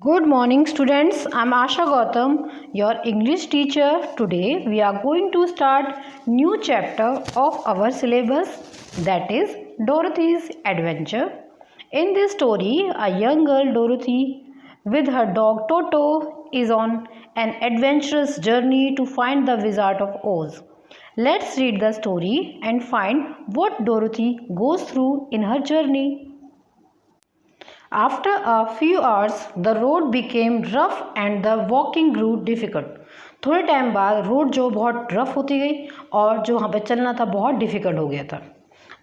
Good morning, students. I'm Asha Gautam, your English teacher. Today we are going to start new chapter of our syllabus, that is Dorothy's Adventure. In this story, a young girl Dorothy with her dog Toto is on an adventurous journey to find the Wizard of Oz. Let's read the story and find what Dorothy goes through in her journey. After a few hours, the road became rough and the walking grew difficult. थोड़े time बाद road जो बहुत rough होती गई और जो वहाँ पे चलना था बहुत डिफ़िकल्ट हो गया था.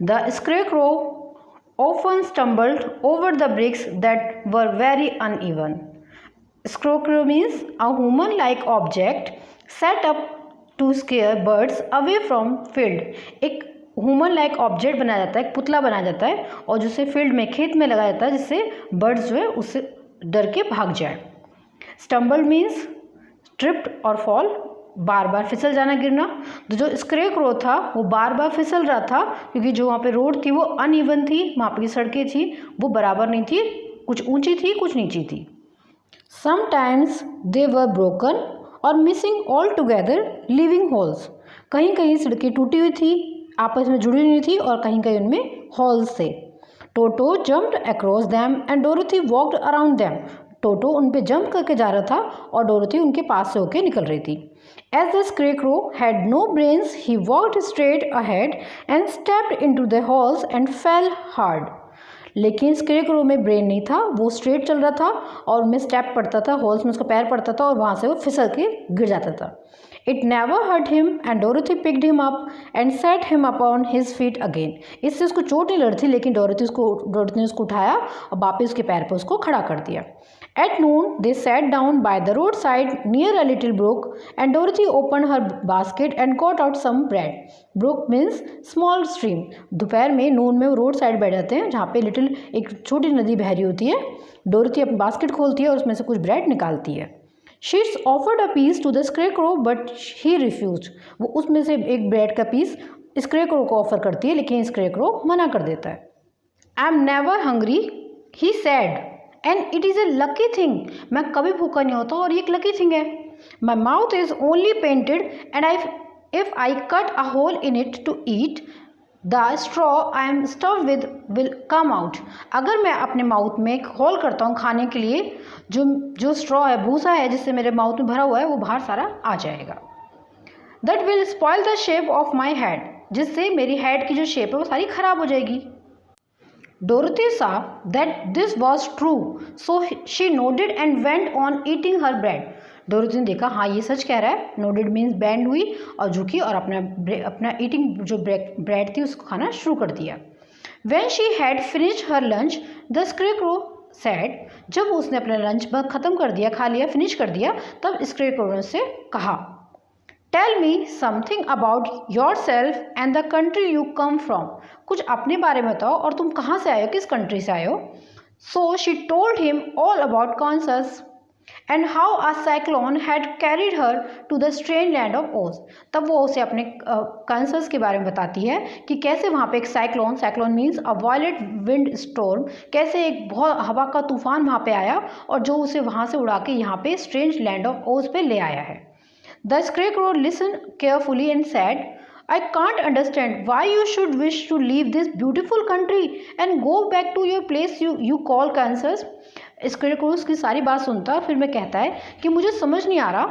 The scarecrow often stumbled over the bricks that were very uneven. Scarecrow means a human-like object set up to scare birds away from field. एक ह्यूमन लाइक ऑब्जेक्ट बनाया जाता है, एक पुतला बनाया जाता है और जिसे फील्ड में खेत में लगाया जाता है जिससे बर्ड्स जो है उससे डर के भाग जाए. स्टम्बल मीन्स ट्रिप्ड और फॉल, बार बार फिसल जाना, गिरना. तो जो स्केरक्रो था वो बार बार फिसल रहा था क्योंकि जो वहाँ पे रोड थी वो अनइवन थी, वहाँ पे सड़कें थी वो बराबर नहीं थी, कुछ ऊंची थी कुछ नीची थी. समटाइम्स दे वर ब्रोकन और missing all together living holes. कहीं कहीं सड़कें टूटी हुई थी, आपस में जुड़ी नहीं थी और कहीं कहीं उनमें हॉल्स थे. Toto jumped across them and Dorothy walked around them. Toto उन पे जंप करके जा रहा था और डोरोथी उनके पास से होके निकल रही थी. As the scarecrow had no brains he walked straight ahead and stepped into the holes and fell hard. लेकिन स्केरक्रो में ब्रेन नहीं था, वो स्ट्रेट चल रहा था और उनमें स्टेप पड़ता था, हॉल्स में उसका पैर पड़ता था और वहाँ से वो फिसल के गिर जाता था. It never hurt him and Dorothy picked him up and set him upon his feet again. इससे उसको चोट नहीं लगी थी लेकिन डोरोथी ने उसको उठाया और वापस उसके पैर पर उसको खड़ा कर दिया. At noon they sat down by the roadside near a little brook and Dorothy opened her basket and got out some bread. Brook means small stream. दोपहर में नून में वो रोड साइड बैठ जाते हैं जहाँ पे लिटिल एक छोटी नदी बह रही होती है. डोरोथी अपनी बास्केट खोलती है और उसमें से कुछ ब्रेड निकालती है. She offered a piece to the scarecrow but he refused. वो उसमें से एक ब्रेड का पीस स्केरक्रो को ऑफर करती है लेकिन स्केरक्रो मना कर देता है. I am never hungry, he said, and it is a lucky thing. मैं कभी भूखा नहीं होता और ये एक लकी थिंग है. My mouth is only painted and if I cut a hole in it to eat, the straw I am stuffed with will come out. अगर मैं अपने माउथ में एक होल करता हूँ खाने के लिए, जो स्ट्रॉ है, भूसा है जिससे मेरे माउथ में भरा हुआ है, वो बाहर सारा आ जाएगा. That will spoil the shape of my head. जिससे मेरी हेड की जो शेप है वो सारी खराब हो जाएगी. Dorothy saw that this was true, so she nodded and went on eating her bread. Dorothy ने देखा हाँ ये सच कह रहा है. नोडेड मीन्स बैंड हुई और झुकी और अपना ईटिंग जो ब्रेड थी उसको खाना शुरू कर दिया. When she had finished her lunch, the scarecrow said. जब उसने अपना लंच ख़त्म कर दिया, खा लिया, फिनिश कर दिया, तब स्केरक्रो ने से कहा, Tell me something about yourself and the country you come from. कुछ अपने बारे में बताओ और तुम कहाँ से आए हो, किस कंट्री से आए हो. So she told him all about Kansas and how a cyclone had carried her to the strange land of Oz. तब वो उसे अपने कांसास के बारे में बताती है कि कैसे वहाँ पे एक साइक्लोन मीन्स अ वायलेंट विंड स्टॉर्म, कैसे एक बहुत हवा का तूफान वहाँ पे आया और जो उसे वहाँ से उड़ा के यहाँ पे स्ट्रेंज लैंड ऑफ ओज पे ले आया है. The scarecrow listened carefully and said, I can't understand why you should wish to leave this beautiful country and go back to your place you call Kansas. Scarecrow उसकी सारी बात सुनता है फिर मैं कहता है कि मुझे समझ नहीं आ रहा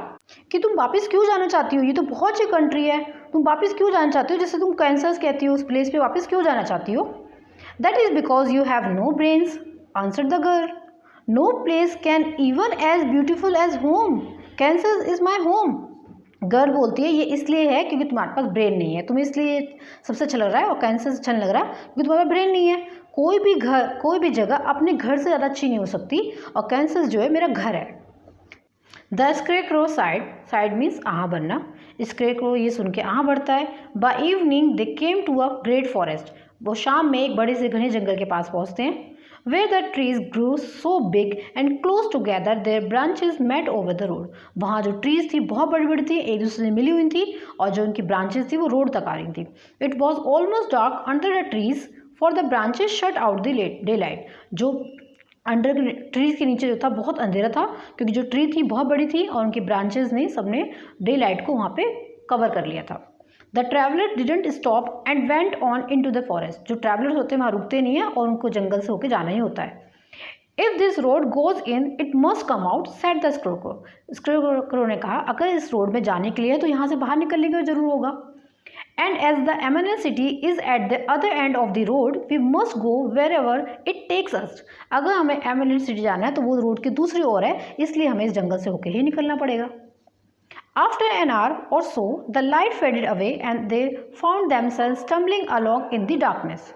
कि तुम वापस क्यों जाना चाहती हो, ये तो बहुत अच्छी कंट्री है, तुम वापस क्यों जाना चाहती हो, जैसे तुम कैंसस कहती हो उस प्लेस पे वापस क्यों जाना चाहती हो. That is because you have no brains, answered the girl. No place can even as beautiful as home. Kansas is my home. Girl बोलती है ये इसलिए है क्योंकि तुम्हारे पास ब्रेन नहीं है, तुम्हें इसलिए सबसे अच्छा लग रहा है और कैंसर अच्छा नहीं लग रहा क्योंकि तुम्हारा ब्रेन नहीं है. कोई भी घर, कोई भी जगह अपने घर से ज़्यादा अच्छी नहीं हो सकती और कैंसर जो है मेरा घर है. द स्केरक्रो साइड मीन्स आहाँ बनना. स्केरक्रो ये सुन के आहाँ बढ़ता है. By evening they came to a great forest. वो शाम में एक बड़े से घने जंगल के पास पहुँचते हैं. Where the trees grew so big and close together, their branches met over the road. वहाँ जो ट्रीज थी बहुत बड़ी बड़ी थी, एक दूसरे से मिली हुई थी और जो उनकी ब्रांचेस थी वो रोड तक आ रही थी. It was almost dark under the trees for the branches shut out the daylight. जो अंडर ट्रीज के नीचे जो था बहुत अंधेरा था, क्योंकि जो ट्री थी बहुत बड़ी थी और उनकी ब्रांचेस ने सबने डे लाइट को वहाँ पे कवर कर लिया था। The traveller didn't stop and went on into the forest. जो ट्रैवलर्स होते हैं वहाँ रुकते नहीं है और उनको जंगल से होकर जाना ही होता है। If this road goes in it must come out said the scarecrow. Scarecrow ने कहा अगर इस रोड में जाने के लिए तो यहाँ से बाहर निकलने का जरूर होगा। And as the eminent city is at the other end of the road, we must go wherever it takes us. अगर हमें एमिनेंट सिटी जाना है तो वो रोड की दूसरी ओर है, इसलिए हमें इस जंगल से होकर ही निकलना पड़ेगा। After an hour or so, the light faded away and they found themselves stumbling along in the darkness.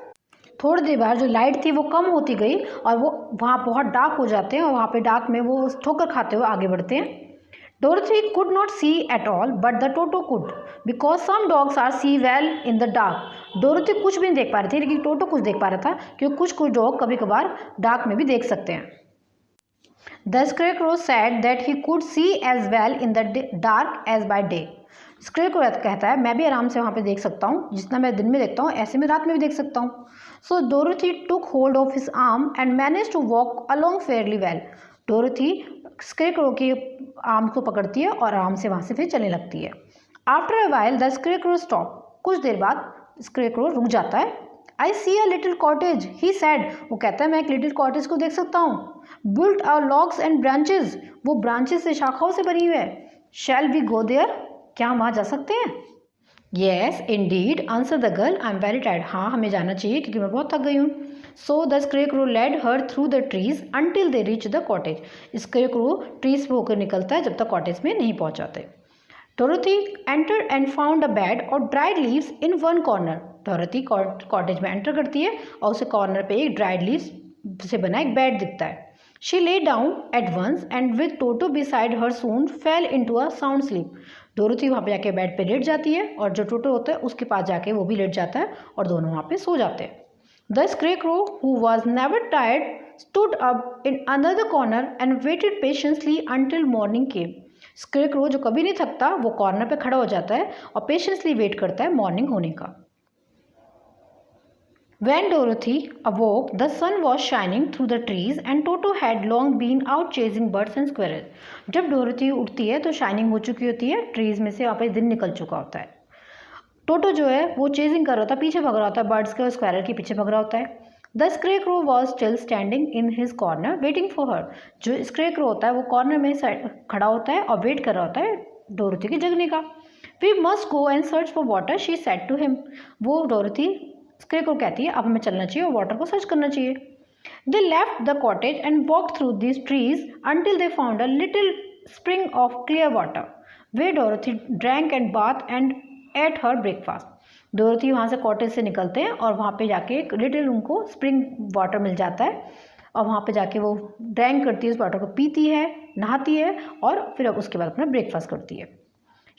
थोड़ी देर बाद जो लाइट थी वो कम होती गई और वो वहाँ बहुत डार्क हो जाते हैं और वहाँ पे डार्क में वो ठोकर खाते हुए आगे बढ़ते हैं। Dorothy could not see at all, but the Toto could, because some dogs are see well in the dark. Dorothy कुछ भी नहीं देख पा रही थी, लेकिन टोटो कुछ देख पा रहा था, क्योंकि कुछ डॉग कभी कभार डार्क में भी देख सकते हैं। The Scarecrow said that he could see as well in the dark as by day. Scarecrow कहता है मैं भी आराम से वहाँ पे देख सकता हूँ, जितना मैं दिन में देखता हूँ ऐसे में रात में भी देख सकता हूँ। So Dorothy took hold of his arm and managed to walk along fairly well. Dorothy स्क्रेक्रो की आर्म को पकड़ती है और आराम से वहाँ से फिर चलने लगती है। After a while the scarecrow stop. कुछ देर बाद स्क्रेक्रो रुक जाता है। I see a little cottage he said. वो कहता है मैं एक लिटिल कॉटेज को देख सकता हूँ। Built our logs and branches. वो ब्रांचेज से शाखाओं से बनी हुई है। Shall we go there. क्या हम वहाँ जा सकते हैं? Yes indeed answer the girl I am very tired. हाँ हमें जाना चाहिए क्योंकि मैं बहुत थक गई हूँ। So the Scarecrow led her through the trees until they reached the cottage. Scarecrow trees पे होकर निकलता है जब तक कॉटेज में नहीं पहुंचाते। Dorothy entered and found a bed or dried leaves in one corner. Dorothy cottage में एंटर करती है और उसे कॉर्नर पे एक ड्राइड लीव्स से बना एक बेड दिखता है। She lay down at once and with Toto beside her soon fell into a sound sleep. Dorothy वहाँ पे जाके बेड पे लेट जाती है और जो टोटो होता है उसके पास जाके वो भी लेट जाता है और दोनों वहाँ पे सो जाते हैं। The Scarecrow, who was never tired, stood up in another corner and waited patiently until morning came. Scarecrow जो कभी नहीं थकता वो कॉर्नर पे खड़ा हो जाता है और पेशेंसली वेट करता है मॉर्निंग होने का। When Dorothy awoke, the sun was shining through the trees and Toto had long been out chasing birds and squirrels. जब डोरथी उठती है तो शाइनिंग हो चुकी होती है, ट्रीज में से वहाँ पे दिन निकल चुका होता है। टोटो जो है वो चेजिंग कर रहा होता है, पीछे भाग रहा होता है, बर्ड्स के और स्क्वायरल के पीछे भाग रहा होता है। The scarecrow was still standing in his corner waiting for her. जो स्क्रेक्रो होता है वो कॉर्नर में खड़ा होता है और वेट कर रहा होता है डोरथी के जगने का। We must go and search for water she said to him. वो डोरथी स्क्रेक्रो कहती है अब हमें चलना चाहिए और वाटर को सर्च करना चाहिए। They left the cottage and walk through this trees until they found a little spring of clear water way डोरथी drank and bath and at her breakfast. डोरथी वहाँ से कॉटेज से निकलते हैं और वहाँ पे जाके एक लिटिल उनको स्प्रिंग वाटर मिल जाता है और वहाँ पे जाके वो ड्रैंक करती है, उस वाटर को पीती है, नहाती है और फिर उसके बाद अपना ब्रेकफास्ट करती है।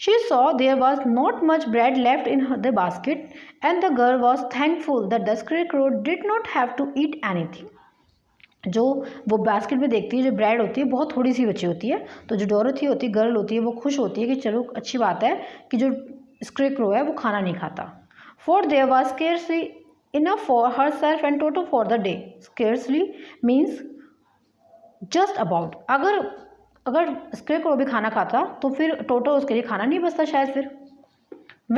She saw there was not much bread left in the basket and the girl was thankful that the Scarecrow did not have to eat anything. जो वो बास्केट में देखती है जो ब्रेड होती है बहुत थोड़ी सी बची होती है, तो जो डोरथी होती है गर्ल होती है वो खुश होती है कि चलो अच्छी बात है कि जो स्क्रेक्रो है वो खाना नहीं खाता। For there was scarcely enough for herself and Toto for the day. Scarcely means just about. अगर स्क्रेक्रो भी खाना खाता तो फिर टोटो उसके लिए खाना नहीं बचता शायद फिर।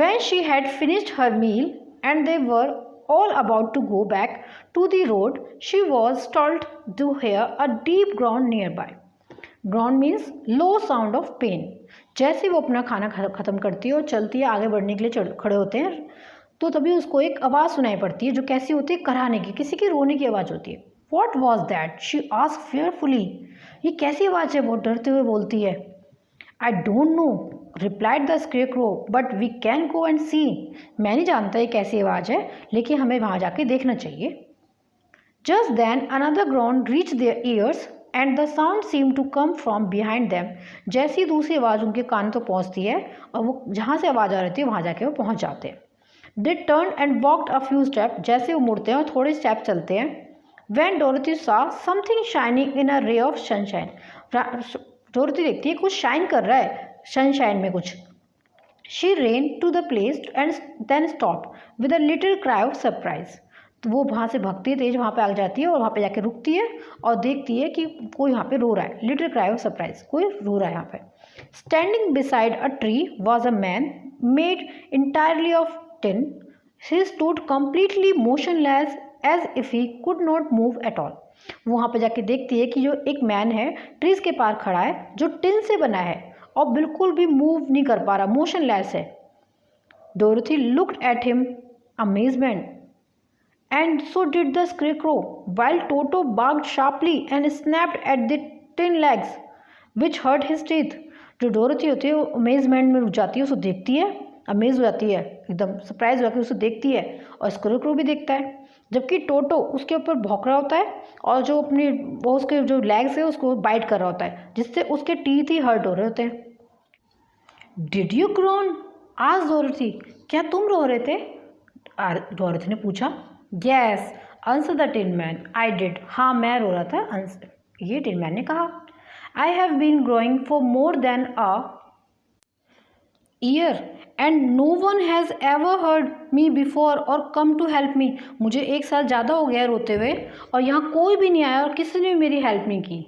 When she had finished her meal and they were all about to go back to the road, she was startled to hear a deep groan nearby. Groan means low sound of pain. जैसे वो अपना खाना ख़त्म करती है और चलती है आगे बढ़ने के लिए खड़े होते हैं तो तभी उसको एक आवाज़ सुनाई पड़ती है जो कैसी होती है, कराहने की, किसी की रोने की आवाज़ होती है। What was that? She asked fearfully. ये कैसी आवाज़ है? वो डरते हुए बोलती है। I don't know, replied the Scarecrow, but we can go and see. मैं नहीं जानता ये कैसी आवाज़ है, लेकिन हमें वहाँ जाके देखना चाहिए। Just then another groan reached their ears and the sound seemed to come from behind them. जैसी दूसरी आवाज़ उनके कान तो पहुँचती है और वो जहाँ से आवाज़ आ रही थी वहाँ जाके वो पहुँच जाते हैं। They turned and walked a few steps. जैसे वो मुड़ते हैं और थोड़े स्टेप चलते हैं। When Dorothy saw something shining in a ray of sunshine. डोरथी देखती है कुछ शाइन कर रहा है सनशाइन में कुछ। She ran to the place and then stopped with a little cry of surprise. तो वो वहाँ से भागती है तेज, वहाँ पे आ जाती है और वहाँ पे जाके रुकती है और देखती है कि कोई वहाँ पे रो रहा है। लिटिल क्राई ऑफ सरप्राइज, कोई रो रहा है यहाँ पे। Standing beside a tree was a man made entirely of tin. He stood completely motionless as if he could not move at all. वहाँ पे जाके देखती है कि जो एक मैन है ट्रीज के पार खड़ा है जो टिन से बना है और बिल्कुल भी मूव नहीं कर पा रहा, मोशनलेस है। डोरथी looked at him amazement and so did the scarecrow, while Toto barked sharply and snapped at the tin legs, which hurt his teeth. जो डोरथी होती है वो अमेजमेंट में रुक जाती है, उसको देखती है, अमेज हो जाती है, एकदम सरप्राइज हो जाकर उसको देखती है, और स्केरक्रो भी देखता है। जबकि टोटो उसके ऊपर भौंक रहा होता है और जो अपनी वो उसके जो लेग्स है उसको बाइट कर रहा होता है, जिससे उसके टीथ ही हर्ट हो रहे होते हैं। Did you grown? आज डोरथी, क्या तुम रो रहे थे? डोरथी ने पूछा। Yes answer the tin man, I did. हाँ मैं रो रहा था, ये टिन मैन ने कहा। I have been groaning for more than a year and no one has ever heard me before or come to help me. मुझे एक साल ज़्यादा हो गया रोते हुए और यहाँ कोई भी नहीं आया और किसी ने मेरी हेल्प नहीं की।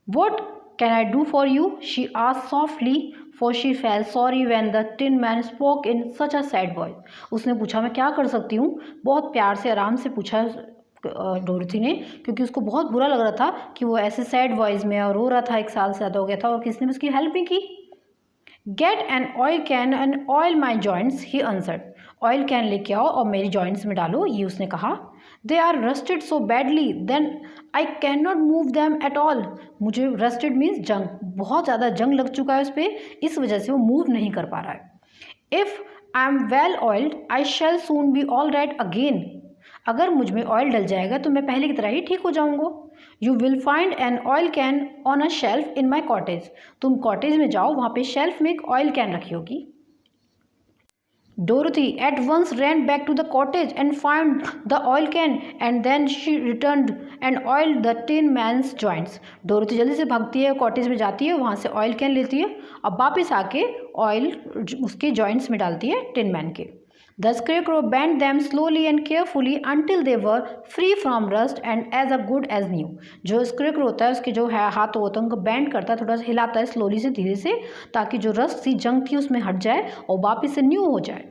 What can I do for you? She asked softly for she felt sorry when the tin man spoke in such a sad voice. उसने पूछा मैं क्या कर सकती हूँ, बहुत प्यार से आराम से पूछा डोरथी ने, क्योंकि उसको बहुत बुरा लग रहा था कि वो ऐसे सैड वॉइस में और रो रहा था, एक साल से ज़्यादा हो गया था और किसी ने उसकी हेल्प नहीं की। Get an oil can and oil my joints, he answered. Oil can लेके आओ और मेरी जॉइंट्स में डालो, ये उसने कहा। They are rusted so badly then I can not move them at all. मुझे रस्टेड मीन्स जंग, बहुत ज़्यादा जंग लग चुका है उस पर, इस वजह से वो मूव नहीं कर पा रहा है। If I am well oiled I shall soon be all right again. अगर मुझ में ऑयल डल जाएगा तो मैं पहले की तरह ही ठीक हो जाऊंगा। You will find an oil can on a shelf in my cottage. तुम कॉटेज में जाओ, वहाँ पे शेल्फ में एक ऑयल कैन रखी होगी। Dorothy at once ran back to the cottage and found the oil can, and then she returned and oiled the tin man's joints. Dorothy जल्दी से भागती है, कॉटेज में जाती है, वहाँ से ऑयल कैन लेती है और वापस आके ऑयल उसके जॉइंट्स में डालती है टिन मैन के। The scarecrow bent them slowly and carefully until they were free from rust and as good as new. जो scarecrow होता है उसके जो हाथ होता है उनको बेंड करता है, थोड़ा सा हिलाता है स्लोली से, धीरे से, ताकि जो रस्ट सी जंग थी उसमें हट जाए और वापस से न्यू हो जाए।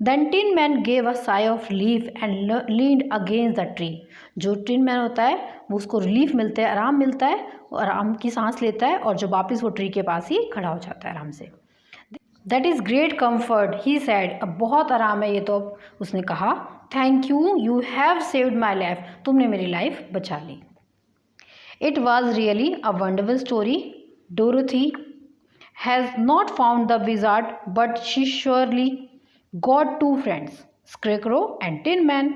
Then Tin Man gave a sigh of relief and leaned against the tree. जो टिन मैन होता है वो उसको रिलीफ मिलता है, आराम मिलता है और आराम की सांस लेता है और जो वापस वो ट्री के पास ही खड़ा हो जाता है आराम से। That is great comfort, he said. अब बहुत आराम है ये तो, उसने कहा। Thank you, you have saved my life. तुमने मेरी लाइफ बचा ली। It was really a wonderful story. Dorothy has not found the wizard, but she surely got two friends, Scarecrow and Tin Man.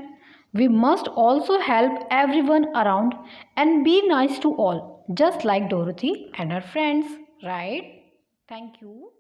We must also help everyone around and be nice to all, just like Dorothy and her friends, right? Thank you.